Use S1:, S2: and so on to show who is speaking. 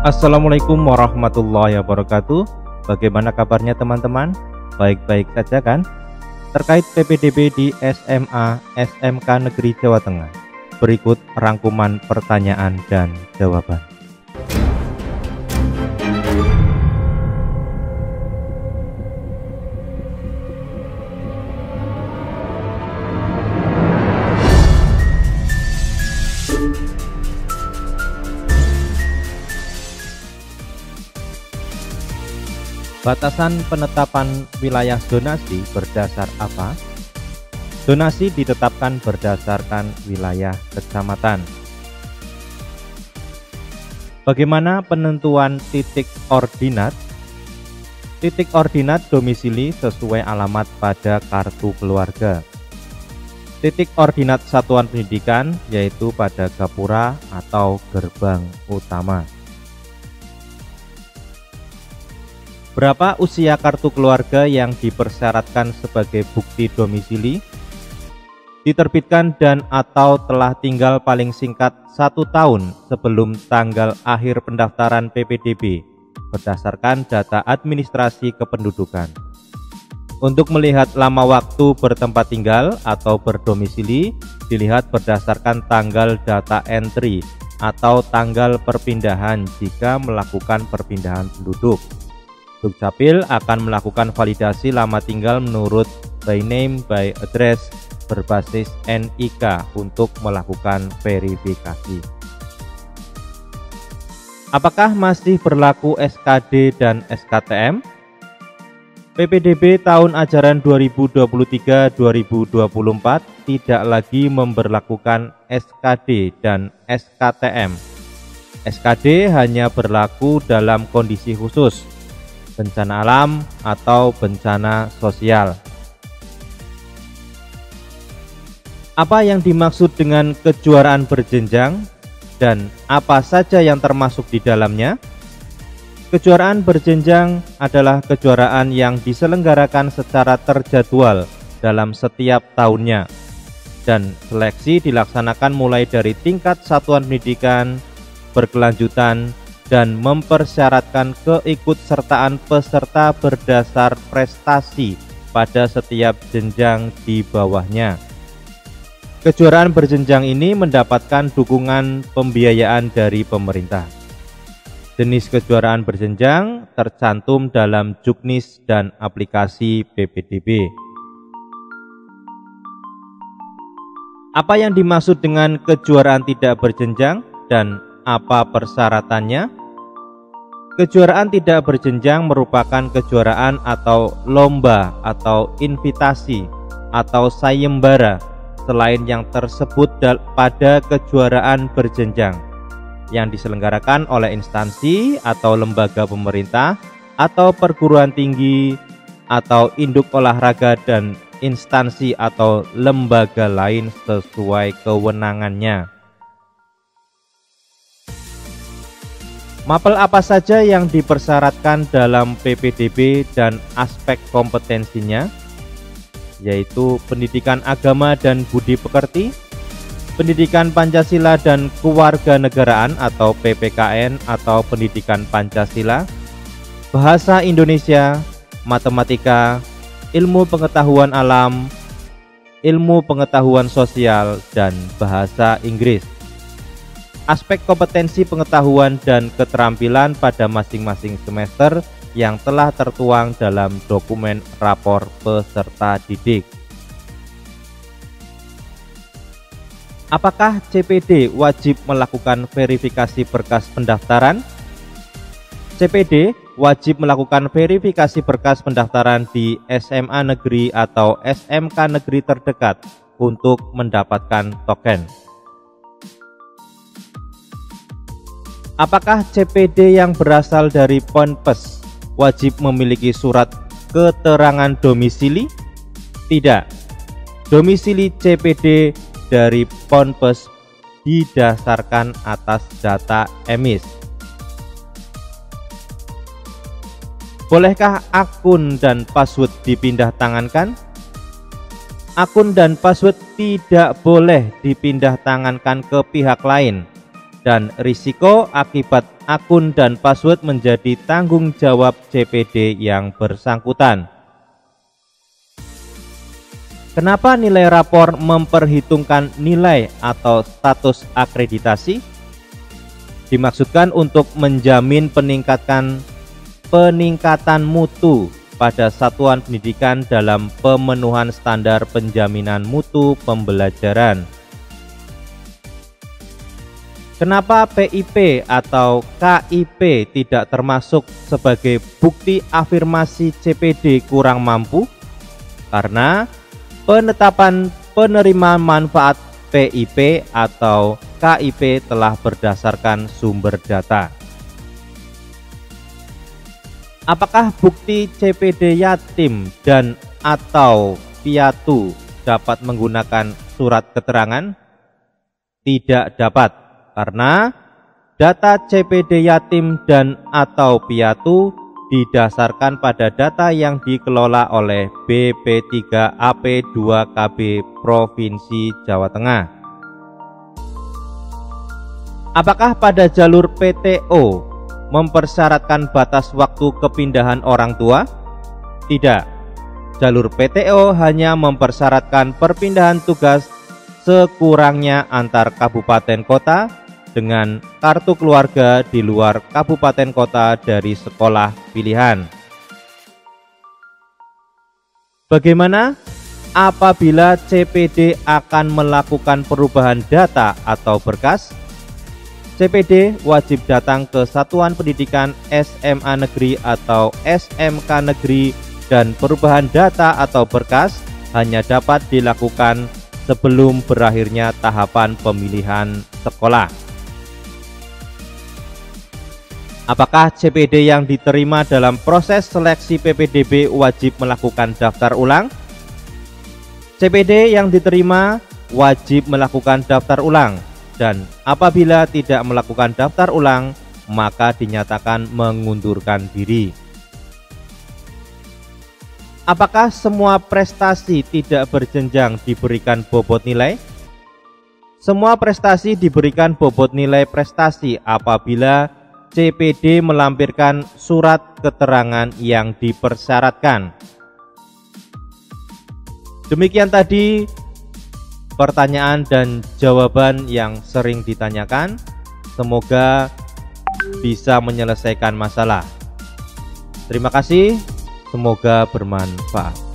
S1: Assalamualaikum warahmatullahi wabarakatuh. Bagaimana kabarnya teman-teman? Baik-baik saja kan? Terkait PPDB di SMA SMK Negeri Jawa Tengah, berikut rangkuman pertanyaan dan jawaban. Batasan penetapan wilayah zonasi berdasar apa? Zonasi ditetapkan berdasarkan wilayah kecamatan. Bagaimana penentuan titik ordinat? Titik ordinat domisili sesuai alamat pada kartu keluarga. Titik ordinat satuan pendidikan yaitu pada gapura atau gerbang utama. Berapa usia kartu keluarga yang dipersyaratkan sebagai bukti domisili? Diterbitkan dan atau telah tinggal paling singkat 1 tahun sebelum tanggal akhir pendaftaran PPDB berdasarkan data administrasi kependudukan. Untuk melihat lama waktu bertempat tinggal atau berdomisili, dilihat berdasarkan tanggal data entry atau tanggal perpindahan jika melakukan perpindahan penduduk. Dukcapil akan melakukan validasi lama tinggal menurut by name by address berbasis NIK untuk melakukan verifikasi. Apakah masih berlaku SKD dan SKTM? PPDB tahun ajaran 2023-2024 tidak lagi memberlakukan SKD dan SKTM. SKD hanya berlaku dalam kondisi khusus, bencana alam atau bencana sosial. Apa yang dimaksud dengan kejuaraan berjenjang dan apa saja yang termasuk di dalamnya? Kejuaraan berjenjang adalah kejuaraan yang diselenggarakan secara terjadwal dalam setiap tahunnya, dan seleksi dilaksanakan mulai dari tingkat satuan pendidikan, berkelanjutan, dan mempersyaratkan keikutsertaan peserta berdasar prestasi pada setiap jenjang di bawahnya. Kejuaraan berjenjang ini mendapatkan dukungan pembiayaan dari pemerintah. Jenis kejuaraan berjenjang tercantum dalam juknis dan aplikasi PPDB. Apa yang dimaksud dengan kejuaraan tidak berjenjang dan apa persyaratannya? Kejuaraan tidak berjenjang merupakan kejuaraan atau lomba atau invitasi atau sayembara selain yang tersebut pada kejuaraan berjenjang yang diselenggarakan oleh instansi atau lembaga pemerintah atau perguruan tinggi atau induk olahraga dan instansi atau lembaga lain sesuai kewenangannya. Mapel apa saja yang dipersyaratkan dalam PPDB dan aspek kompetensinya? Yaitu pendidikan agama dan budi pekerti, pendidikan Pancasila dan kewarganegaraan atau PPKN atau pendidikan Pancasila, bahasa Indonesia, matematika, ilmu pengetahuan alam, ilmu pengetahuan sosial, dan bahasa Inggris. Aspek kompetensi pengetahuan dan keterampilan pada masing-masing semester yang telah tertuang dalam dokumen rapor peserta didik. Apakah CPD wajib melakukan verifikasi berkas pendaftaran? CPD wajib melakukan verifikasi berkas pendaftaran di SMA negeri atau SMK negeri terdekat untuk mendapatkan token. Apakah CPD yang berasal dari Ponpes wajib memiliki surat keterangan domisili? Tidak. Domisili CPD dari Ponpes didasarkan atas data EMIS. Bolehkah akun dan password dipindah tangankan? Akun dan password tidak boleh dipindah tangankan ke pihak lain dan risiko akibat akun dan password menjadi tanggung jawab CPD yang bersangkutan. Kenapa nilai rapor memperhitungkan nilai atau status akreditasi? Dimaksudkan untuk menjamin peningkatan mutu pada satuan pendidikan dalam pemenuhan standar penjaminan mutu pembelajaran. Kenapa PIP atau KIP tidak termasuk sebagai bukti afirmasi CPD kurang mampu? Karena penetapan penerima manfaat PIP atau KIP telah berdasarkan sumber data. Apakah bukti CPD yatim dan atau piatu dapat menggunakan surat keterangan? Tidak dapat, karena data CPD yatim dan atau piatu didasarkan pada data yang dikelola oleh BP3AP2KB Provinsi Jawa Tengah. Apakah pada jalur PTO mempersyaratkan batas waktu kepindahan orang tua? Tidak. Jalur PTO hanya mempersyaratkan perpindahan tugas sekurangnya antar kabupaten kota dengan kartu keluarga di luar kabupaten kota dari sekolah pilihan. Bagaimana apabila CPD akan melakukan perubahan data atau berkas? CPD wajib datang ke Satuan Pendidikan SMA Negeri atau SMK Negeri, dan perubahan data atau berkas hanya dapat dilakukan sebelum berakhirnya tahapan pemilihan sekolah. Apakah CPD yang diterima dalam proses seleksi PPDB wajib melakukan daftar ulang? CPD yang diterima wajib melakukan daftar ulang, dan apabila tidak melakukan daftar ulang, maka dinyatakan mengundurkan diri. Apakah semua prestasi tidak berjenjang diberikan bobot nilai? Semua prestasi diberikan bobot nilai prestasi apabila CPD melampirkan surat keterangan yang dipersyaratkan. Demikian tadi pertanyaan dan jawaban yang sering ditanyakan. Semoga bisa menyelesaikan masalah. Terima kasih, semoga bermanfaat.